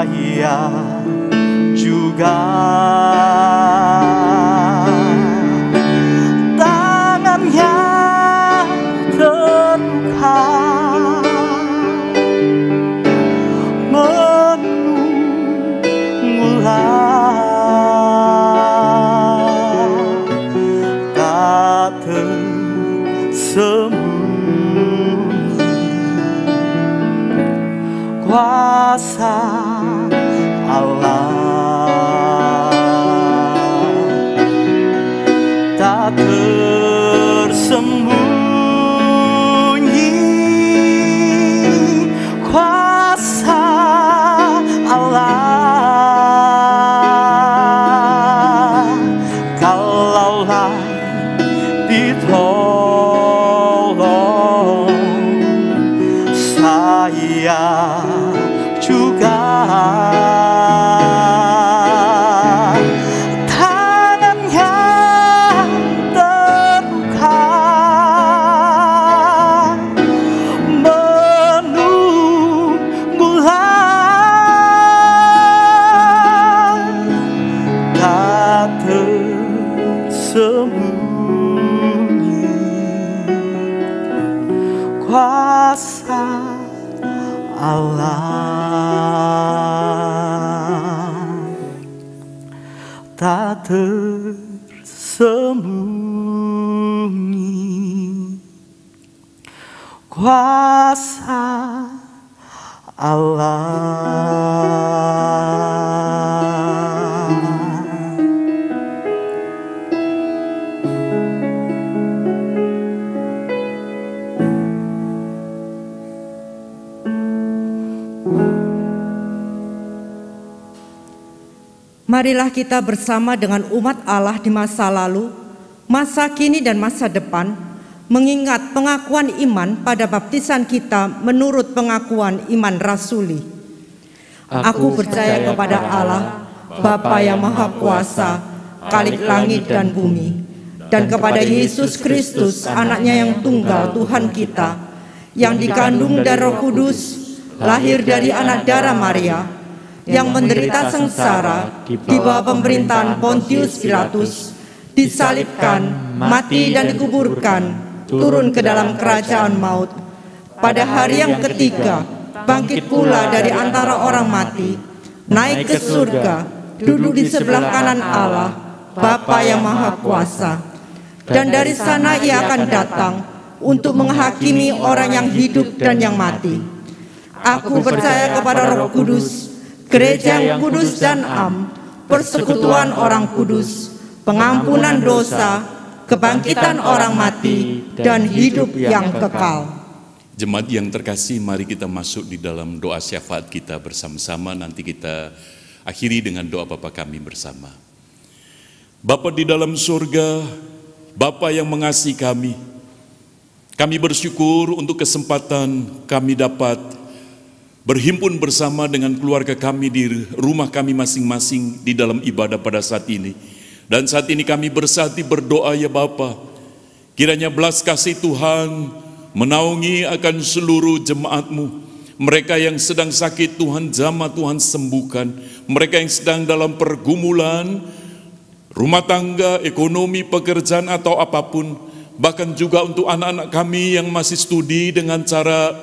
saya juga tangannya terbuka menunggulah tak tersembunyi kuasa Allah tak tersembunyi kuasa Allah kalaulah ditolong saya juga tangannya terbuka menunggulah tak tersembunyi kuasa Allah tak tersembunyi kuasa Allah. Marilah kita bersama dengan umat Allah di masa lalu, masa kini dan masa depan, mengingat pengakuan iman pada baptisan kita menurut pengakuan iman rasuli. Aku percaya kepada Allah, Bapa yang Maha Kuasa, Khalik langit dan bumi, dan kepada Yesus Kristus, anaknya yang tunggal Tuhan kita, yang dikandung dari Roh Kudus, lahir dari anak darah Maria, yang menderita sengsara di bawah pemerintahan Pontius Pilatus, disalibkan, mati dan dikuburkan, turun ke dalam kerajaan maut. Pada hari yang ketiga, bangkit pula dari antara orang mati, naik ke surga, duduk di sebelah kanan Allah, Bapa yang Maha Kuasa. Dan dari sana ia akan datang untuk menghakimi orang yang hidup dan yang mati. Aku percaya kepada Roh Kudus, Gereja yang kudus dan am, persekutuan orang kudus, pengampunan dosa, kebangkitan orang mati, dan hidup yang kekal. Jemaat yang terkasih, mari kita masuk di dalam doa syafaat kita bersama-sama. Nanti kita akhiri dengan doa Bapa kami bersama. Bapa di dalam surga, Bapa yang mengasihi kami bersyukur untuk kesempatan kami dapat berhimpun bersama dengan keluarga kami di rumah kami masing-masing di dalam ibadah pada saat ini. Dan saat ini kami bersati berdoa ya Bapa, kiranya belas kasih Tuhan menaungi akan seluruh jemaat-Mu. Mereka yang sedang sakit Tuhan jamah Tuhan sembuhkan. Mereka yang sedang dalam pergumulan, rumah tangga, ekonomi, pekerjaan atau apapun. Bahkan juga untuk anak-anak kami yang masih studi dengan cara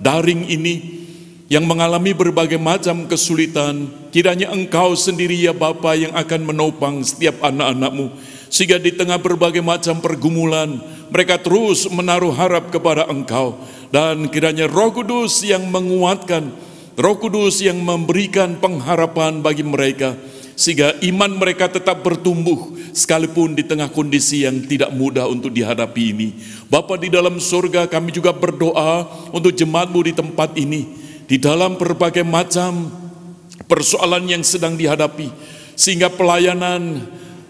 daring ini, yang mengalami berbagai macam kesulitan, kiranya Engkau sendiri ya Bapa yang akan menopang setiap anak-anak-Mu, sehingga di tengah berbagai macam pergumulan, mereka terus menaruh harap kepada Engkau, dan kiranya Roh Kudus yang menguatkan, Roh Kudus yang memberikan pengharapan bagi mereka, sehingga iman mereka tetap bertumbuh, sekalipun di tengah kondisi yang tidak mudah untuk dihadapi ini. Bapa di dalam surga, kami juga berdoa untuk jemaat-Mu di tempat ini, di dalam berbagai macam persoalan yang sedang dihadapi, sehingga pelayanan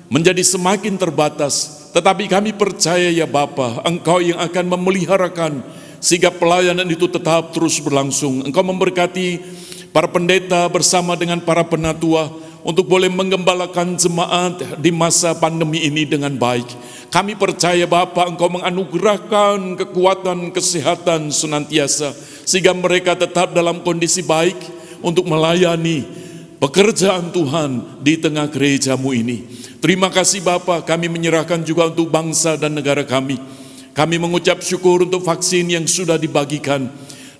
menjadi semakin terbatas. Tetapi kami percaya ya Bapa, Engkau yang akan memeliharakan sehingga pelayanan itu tetap terus berlangsung. Engkau memberkati para pendeta bersama dengan para penatua untuk boleh menggembalakan jemaat di masa pandemi ini dengan baik. Kami percaya Bapa, Engkau menganugerahkan kekuatan, kesehatan senantiasa, sehingga mereka tetap dalam kondisi baik, untuk melayani pekerjaan Tuhan di tengah gerejamu ini. Terima kasih Bapa, kami menyerahkan juga untuk bangsa dan negara kami. Kami mengucap syukur untuk vaksin yang sudah dibagikan.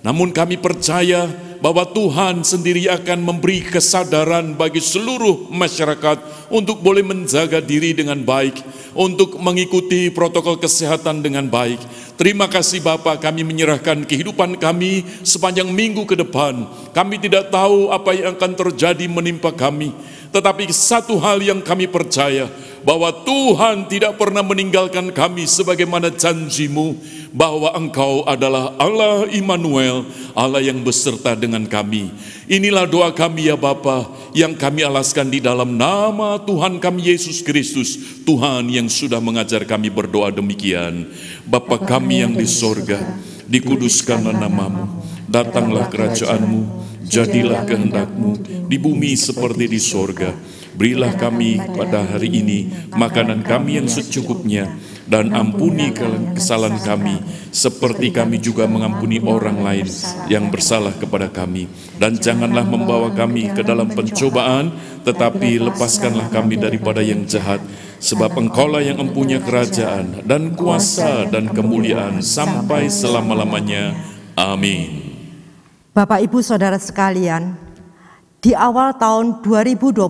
Namun kami percaya bahwa Tuhan sendiri akan memberi kesadaran bagi seluruh masyarakat untuk boleh menjaga diri dengan baik, untuk mengikuti protokol kesehatan dengan baik. Terima kasih Bapa, kami menyerahkan kehidupan kami sepanjang minggu ke depan. Kami tidak tahu apa yang akan terjadi menimpa kami, tetapi satu hal yang kami percaya, bahwa Tuhan tidak pernah meninggalkan kami sebagaimana janji-Mu, bahwa Engkau adalah Allah Immanuel, Allah yang beserta dengan kami. Inilah doa kami ya Bapa, yang kami alaskan di dalam nama Tuhan kami Yesus Kristus, Tuhan yang sudah mengajar kami berdoa demikian. Bapa kami yang di sorga, dikuduskanlah nama-Mu, datanglah kerajaan-Mu, jadilah kehendak-Mu di bumi seperti di sorga. Berilah kami pada hari ini makanan kami yang secukupnya, dan ampuni kesalahan kami seperti kami juga mengampuni orang lain yang bersalah kepada kami. Dan janganlah membawa kami ke dalam pencobaan, tetapi lepaskanlah kami daripada yang jahat. Sebab Engkaulah yang mempunyai kerajaan dan kuasa dan kemuliaan sampai selama-lamanya. Amin. Bapak Ibu Saudara sekalian, di awal tahun 2021,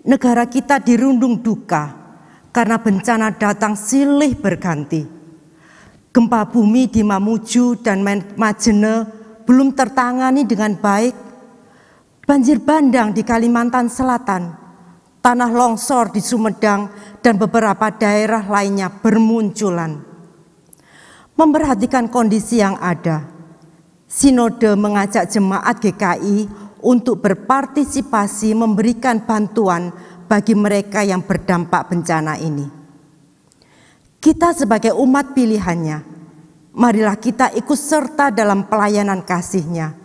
negara kita dirundung duka karena bencana datang silih berganti. Gempa bumi di Mamuju dan Majene belum tertangani dengan baik. Banjir bandang di Kalimantan Selatan, tanah longsor di Sumedang, dan beberapa daerah lainnya bermunculan. Memperhatikan kondisi yang ada, Sinode mengajak jemaat GKI untuk berpartisipasi memberikan bantuan bagi mereka yang berdampak bencana ini. Kita sebagai umat pilihannya, marilah kita ikut serta dalam pelayanan kasih-Nya.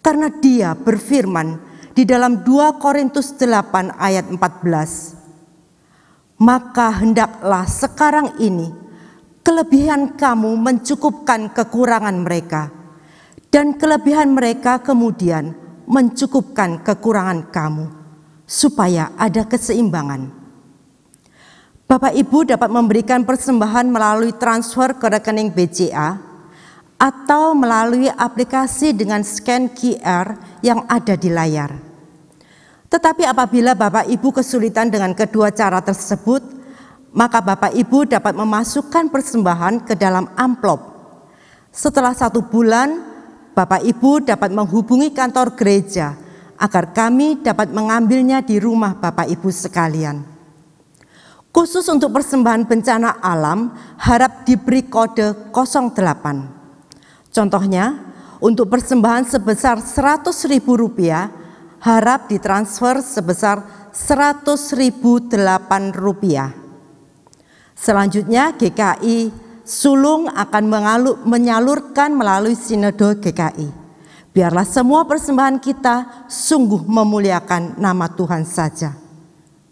Karena Dia berfirman di dalam 2 Korintus 8 ayat 14, maka hendaklah sekarang ini kelebihan kamu mencukupkan kekurangan mereka, dan kelebihan mereka kemudian mencukupkan kekurangan kamu, supaya ada keseimbangan. Bapak Ibu dapat memberikan persembahan melalui transfer ke rekening BCA atau melalui aplikasi dengan scan QR yang ada di layar. Tetapi apabila Bapak Ibu kesulitan dengan kedua cara tersebut, maka Bapak Ibu dapat memasukkan persembahan ke dalam amplop. Setelah 1 bulan, Bapak Ibu dapat menghubungi kantor gereja agar kami dapat mengambilnya di rumah Bapak Ibu sekalian. Khusus untuk persembahan bencana alam, harap diberi kode 08. Contohnya, untuk persembahan sebesar Rp100.000, harap ditransfer sebesar Rp100.008. Selanjutnya, GKI Sulung akan menyalurkan melalui Sinode GKI. Biarlah semua persembahan kita sungguh memuliakan nama Tuhan saja.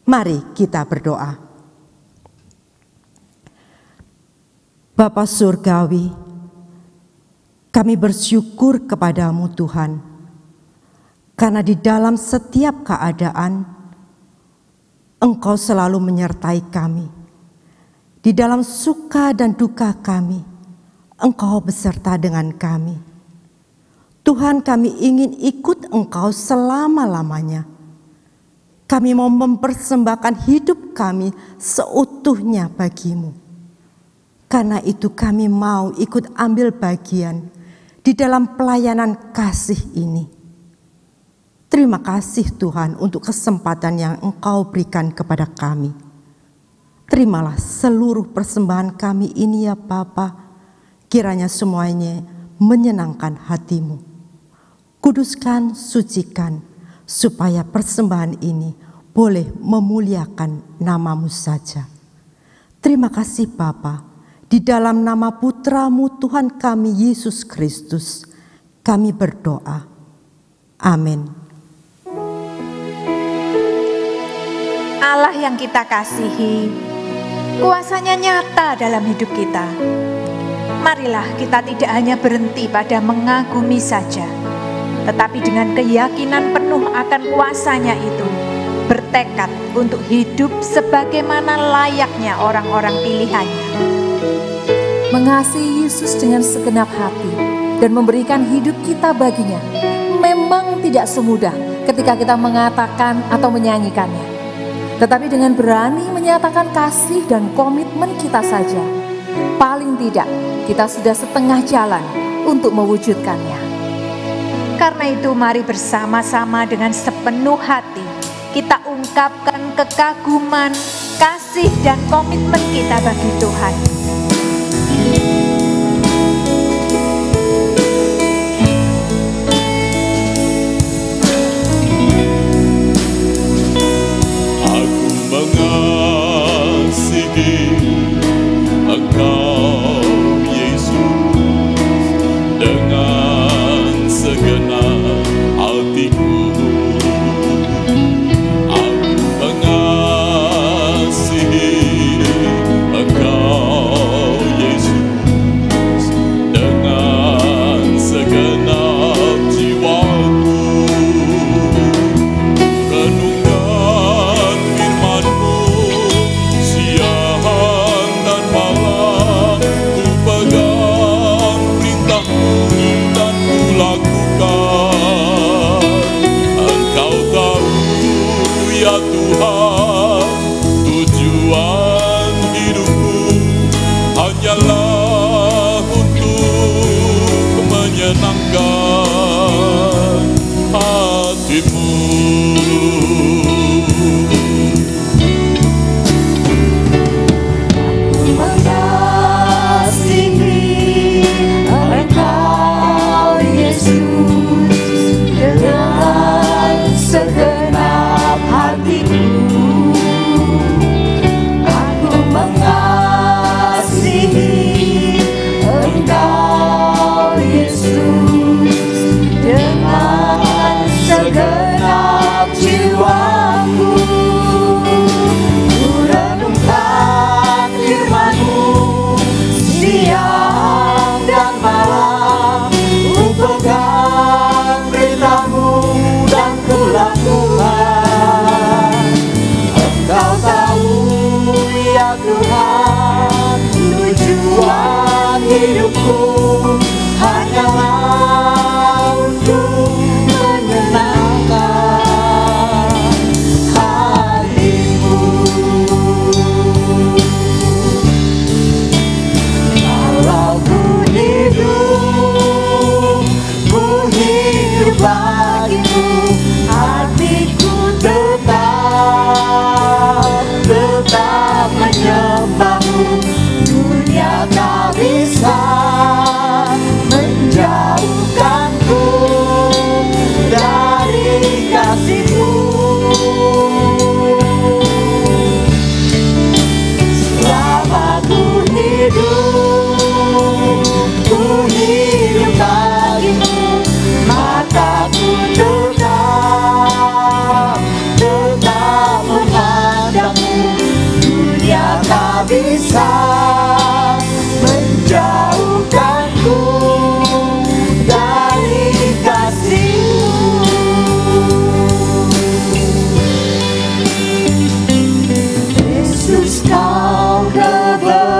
Mari kita berdoa. Bapa Surgawi, kami bersyukur kepadamu Tuhan, karena di dalam setiap keadaan Engkau selalu menyertai kami. Di dalam suka dan duka kami, Engkau beserta dengan kami. Tuhan, kami ingin ikut Engkau selama-lamanya. Kami mau mempersembahkan hidup kami seutuhnya bagimu. Karena itu kami mau ikut ambil bagian di dalam pelayanan kasih ini. Terima kasih Tuhan untuk kesempatan yang Engkau berikan kepada kami. Terimalah seluruh persembahan kami ini ya Bapa, kiranya semuanya menyenangkan hati-Mu. Kuduskan, sucikan, supaya persembahan ini boleh memuliakan nama-Mu saja. Terima kasih Bapa, di dalam nama Putra-Mu Tuhan kami Yesus Kristus, kami berdoa. Amin. Allah yang kita kasihi, kuasa-Nya nyata dalam hidup kita. Marilah kita tidak hanya berhenti pada mengagumi saja, tetapi dengan keyakinan penuh akan kuasanya itu, bertekad untuk hidup sebagaimana layaknya orang-orang pilihannya. Mengasihi Yesus dengan segenap hati dan memberikan hidup kita baginya memang tidak semudah ketika kita mengatakan atau menyanyikannya. Tetapi dengan berani menyatakan kasih dan komitmen kita saja, paling tidak kita sudah setengah jalan untuk mewujudkannya. Karena itu mari bersama-sama dengan sepenuh hati kita ungkapkan kekaguman, kasih dan komitmen kita bagi Tuhan. Aku mengasihi Engkau Yesus dengan segenap hatiku. Aku mengasihi Engkau Yesus dengan segenap jiwaku. Renungkan firman-Mu siang dan malam, ku pegang perintah-Mu dan ku lakukan. Engkau tahu ya Tuhan, tujuan hidupku hanyalah untuk menyenangkan hati-Mu. Mengasihi Engkau Yesus dengan segenap hatiku. Aku mengasihi Engkau Yesus dengan segenap jiwaku. Ku renungkan firman-Mu siang dan malam, ku pegang perintah-Mu dan ku lakukan. Engkau tahu ya Tuhan, tujuan hidupku hanyalah untuk menyenangkan hati-Mu. Kalau ku hidup bagimu, hatiku tetap menyembah-Mu. Dunia tak bisa menjauhkanku dari kasih-Mu. Selama ku hidup bagimu, mataku tetap memandang-Mu. Dunia tak bisa menjauhkanku dari kasih-Mu. Yesus, Kau kebenaran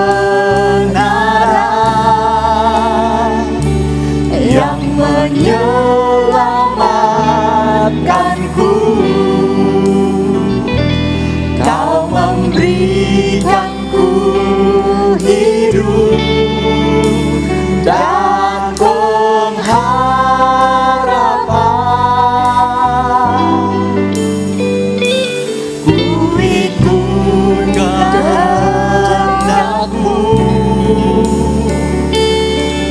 yang menyelamatkanku. Kau memberikanku hidup dan pengharapan. Ku ikut kehendak-Mu,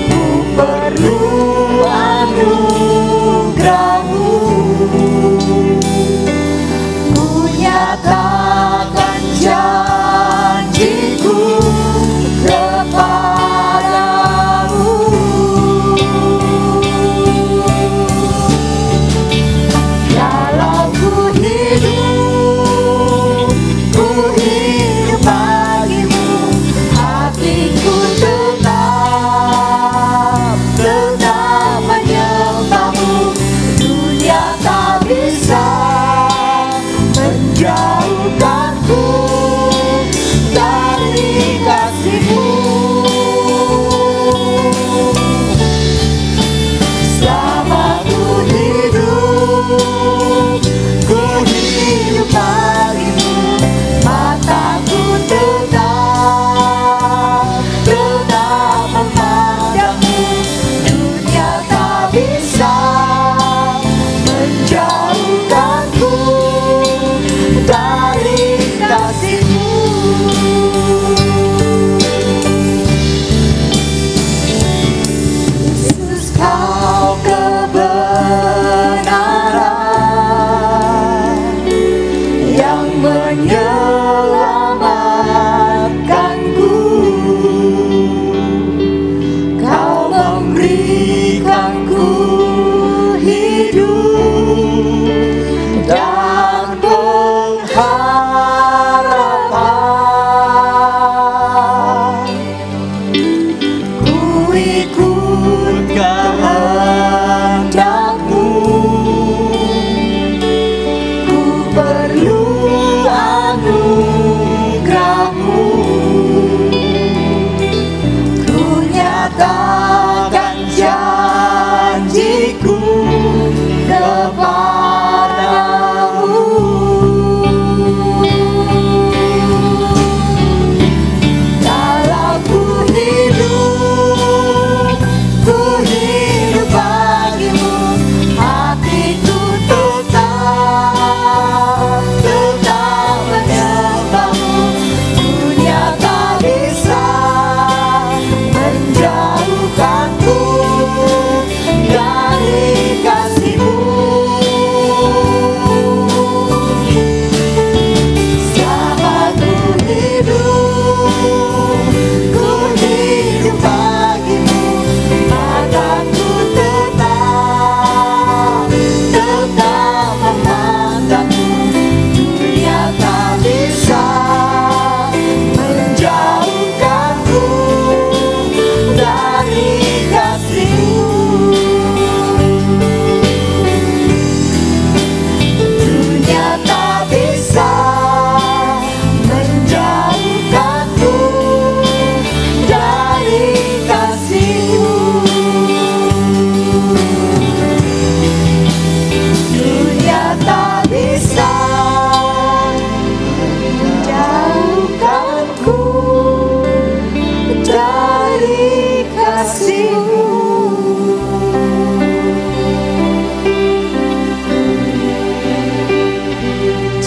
ku perlu anugerah-Mu.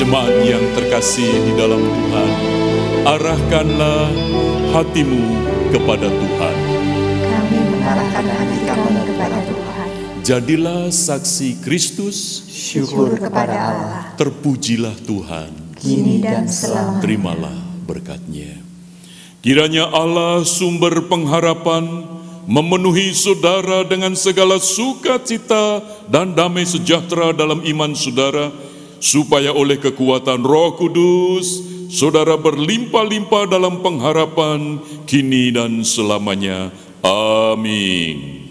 Jemaat yang terkasih di dalam Tuhan, arahkanlah hatimu kepada Tuhan. Kami mengarahkan hati kami kepada Tuhan. Jadilah saksi Kristus, Syukur kepada Allah, terpujilah Tuhan. Kini dan selamanya. Terimalah berkat-Nya. Kiranya Allah sumber pengharapan memenuhi saudara dengan segala sukacita dan damai sejahtera dalam iman saudara, supaya oleh kekuatan Roh Kudus saudara berlimpah-limpah dalam pengharapan kini dan selamanya. Amin.